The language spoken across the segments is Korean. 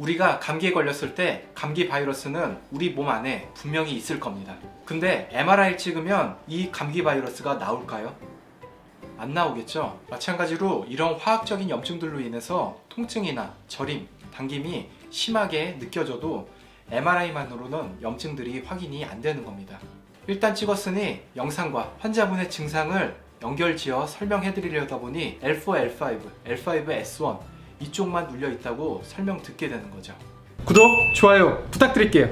우리가 감기에 걸렸을 때 감기 바이러스는 우리 몸 안에 분명히 있을 겁니다. 근데 MRI를 찍으면 이 감기 바이러스가 나올까요? 안 나오겠죠? 마찬가지로 이런 화학적인 염증들로 인해서 통증이나 저림, 당김이 심하게 느껴져도 MRI만으로는 염증들이 확인이 안 되는 겁니다. 일단 찍었으니 영상과 환자분의 증상을 연결지어 설명해 드리려다 보니 L4, L5, L5S1 이쪽만 눌려 있다고 설명 듣게 되는 거죠. 구독, 좋아요 부탁드릴게요.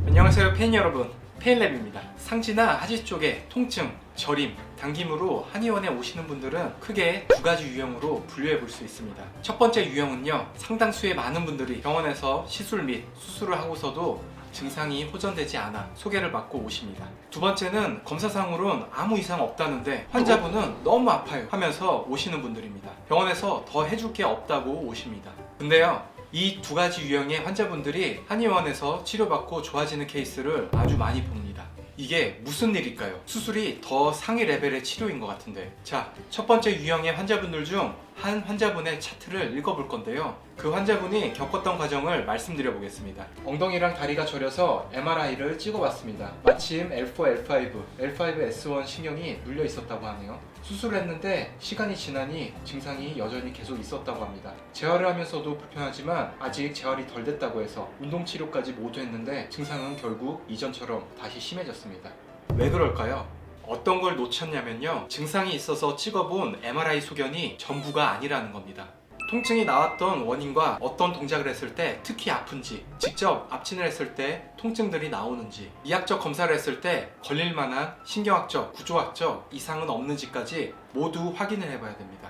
안녕하세요 페인 여러분, 페인랩입니다. 상지나 하지 쪽에 통증, 저림, 당김으로 한의원에 오시는 분들은 크게 두 가지 유형으로 분류해 볼 수 있습니다. 첫 번째 유형은요, 상당수의 많은 분들이 병원에서 시술 및 수술을 하고서도 증상이 호전되지 않아 소개를 받고 오십니다. 두 번째는 검사상으로는 아무 이상 없다는데 환자분은 너무 아파요 하면서 오시는 분들입니다. 병원에서 더 해줄 게 없다고 오십니다. 근데요, 이 두 가지 유형의 환자분들이 한의원에서 치료받고 좋아지는 케이스를 아주 많이 봅니다. 이게 무슨 일일까요? 수술이 더 상위 레벨의 치료인 것 같은데. 자, 첫 번째 유형의 환자분들 중 한 환자분의 차트를 읽어볼 건데요. 그 환자분이 겪었던 과정을 말씀드려 보겠습니다. 엉덩이랑 다리가 저려서 MRI를 찍어봤습니다. 마침 L4, L5, L5S1 신경이 눌려 있었다고 하네요. 수술을 했는데 시간이 지나니 증상이 여전히 계속 있었다고 합니다. 재활을 하면서도 불편하지만 아직 재활이 덜 됐다고 해서 운동치료까지 모두 했는데 증상은 결국 이전처럼 다시 심해졌습니다. 왜 그럴까요? 어떤 걸 놓쳤냐면요, 증상이 있어서 찍어본 MRI 소견이 전부가 아니라는 겁니다. 통증이 나왔던 원인과 어떤 동작을 했을 때 특히 아픈지, 직접 압진을 했을 때 통증들이 나오는지, 이학적 검사를 했을 때 걸릴 만한 신경학적, 구조학적 이상은 없는지까지 모두 확인을 해봐야 됩니다.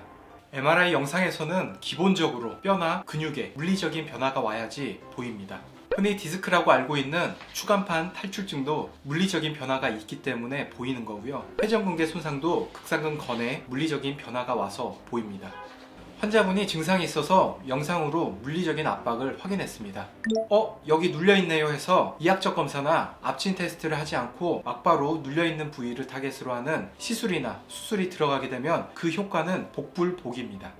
MRI 영상에서는 기본적으로 뼈나 근육에 물리적인 변화가 와야지 보입니다. 흔히 디스크라고 알고 있는 추간판 탈출증도 물리적인 변화가 있기 때문에 보이는 거고요. 회전근개 손상도 극상근 건에 물리적인 변화가 와서 보입니다. 환자분이 증상이 있어서 영상으로 물리적인 압박을 확인했습니다. 여기 눌려있네요 해서 이학적 검사나 압진 테스트를 하지 않고 막바로 눌려있는 부위를 타겟으로 하는 시술이나 수술이 들어가게 되면 그 효과는 복불복입니다.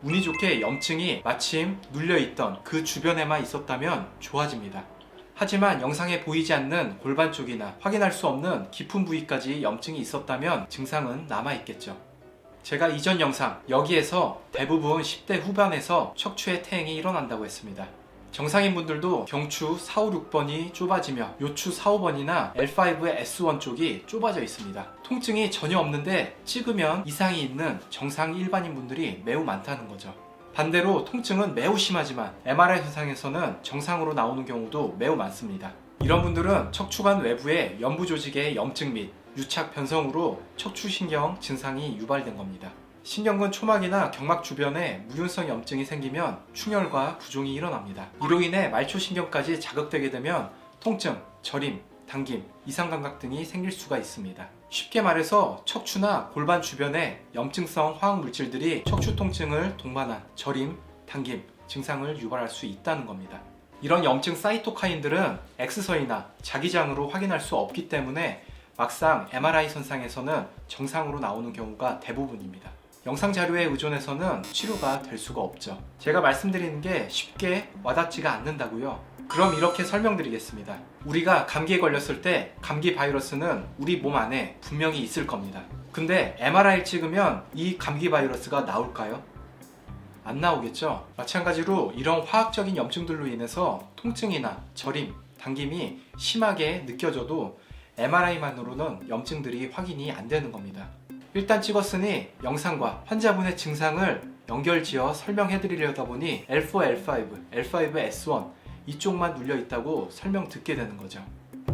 운이 좋게 염증이 마침 눌려있던 그 주변에만 있었다면 좋아집니다. 하지만 영상에 보이지 않는 골반 쪽이나 확인할 수 없는 깊은 부위까지 염증이 있었다면 증상은 남아있겠죠. 제가 이전 영상 여기에서 대부분 10대 후반에서 척추의 퇴행이 일어난다고 했습니다. 정상인 분들도 경추 4, 5, 6번이 좁아지며 요추 4, 5번이나 L5의 S1 쪽이 좁아져 있습니다. 통증이 전혀 없는데 찍으면 이상이 있는 정상 일반인 분들이 매우 많다는 거죠. 반대로 통증은 매우 심하지만 MRI 현상에서는 정상으로 나오는 경우도 매우 많습니다. 이런 분들은 척추관 외부의 연부 조직의 염증 및 유착 변성으로 척추신경 증상이 유발된 겁니다. 신경근 초막이나 경막 주변에 무균성 염증이 생기면 충혈과 부종이 일어납니다. 이로 인해 말초신경까지 자극되게 되면 통증, 저림, 당김, 이상감각 등이 생길 수가 있습니다. 쉽게 말해서 척추나 골반 주변에 염증성 화학물질들이 척추 통증을 동반한 저림, 당김, 증상을 유발할 수 있다는 겁니다. 이런 염증 사이토카인들은 X선이나 자기장으로 확인할 수 없기 때문에 막상 MRI 선상에서는 정상으로 나오는 경우가 대부분입니다. 영상 자료에 의존해서는 치료가 될 수가 없죠. 제가 말씀드리는 게 쉽게 와닿지가 않는다고요. 그럼 이렇게 설명드리겠습니다. 우리가 감기에 걸렸을 때 감기 바이러스는 우리 몸 안에 분명히 있을 겁니다. 근데 MRI를 찍으면 이 감기 바이러스가 나올까요? 안 나오겠죠? 마찬가지로 이런 화학적인 염증들로 인해서 통증이나 저림, 당김이 심하게 느껴져도 MRI만으로는 염증들이 확인이 안 되는 겁니다. 일단 찍었으니 영상과 환자분의 증상을 연결지어 설명해 드리려다 보니 L4, L5, L5S1 이쪽만 눌려 있다고 설명 듣게 되는 거죠.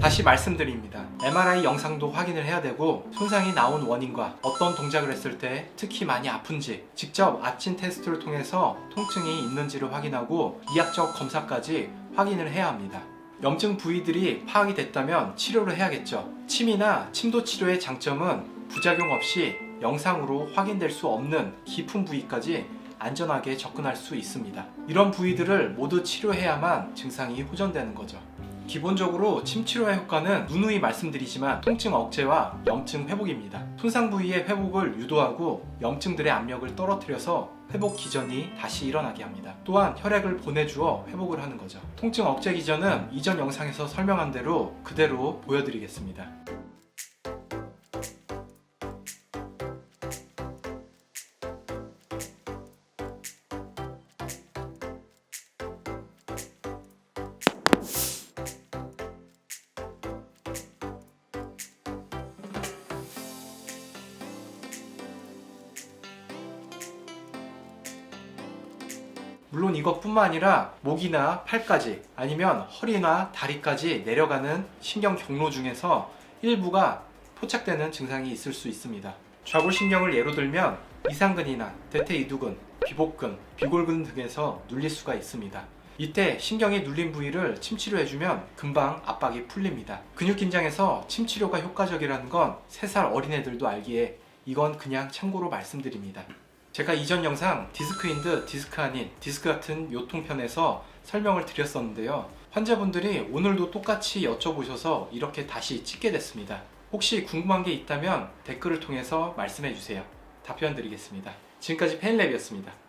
다시 말씀드립니다. MRI 영상도 확인을 해야 되고 손상이 나온 원인과 어떤 동작을 했을 때 특히 많이 아픈지, 직접 압진 테스트를 통해서 통증이 있는지를 확인하고 이학적 검사까지 확인을 해야 합니다. 염증 부위들이 파악이 됐다면 치료를 해야겠죠. 침이나 침도 치료의 장점은 부작용 없이 영상으로 확인될 수 없는 깊은 부위까지 안전하게 접근할 수 있습니다. 이런 부위들을 모두 치료해야만 증상이 호전되는 거죠. 기본적으로 침 치료의 효과는 누누이 말씀드리지만 통증 억제와 염증 회복입니다. 손상 부위의 회복을 유도하고 염증들의 압력을 떨어뜨려서 회복 기전이 다시 일어나게 합니다. 또한 혈액을 보내주어 회복을 하는 거죠. 통증 억제 기전은 이전 영상에서 설명한 대로 그대로 보여드리겠습니다. 물론 이것뿐만 아니라 목이나 팔까지 아니면 허리나 다리까지 내려가는 신경 경로 중에서 일부가 포착되는 증상이 있을 수 있습니다. 좌골신경을 예로 들면 이상근이나 대퇴이두근, 비복근, 비골근 등에서 눌릴 수가 있습니다. 이때 신경이 눌린 부위를 침치료해주면 금방 압박이 풀립니다. 근육 긴장에서 침치료가 효과적이라는 건 3살 어린애들도 알기에 이건 그냥 참고로 말씀드립니다. 제가 이전 영상 디스크인 듯 디스크 아닌 디스크 같은 요통편에서 설명을 드렸었는데요. 환자분들이 오늘도 똑같이 여쭤보셔서 이렇게 다시 찍게 됐습니다. 혹시 궁금한 게 있다면 댓글을 통해서 말씀해 주세요. 답변 드리겠습니다. 지금까지 페인랩이었습니다.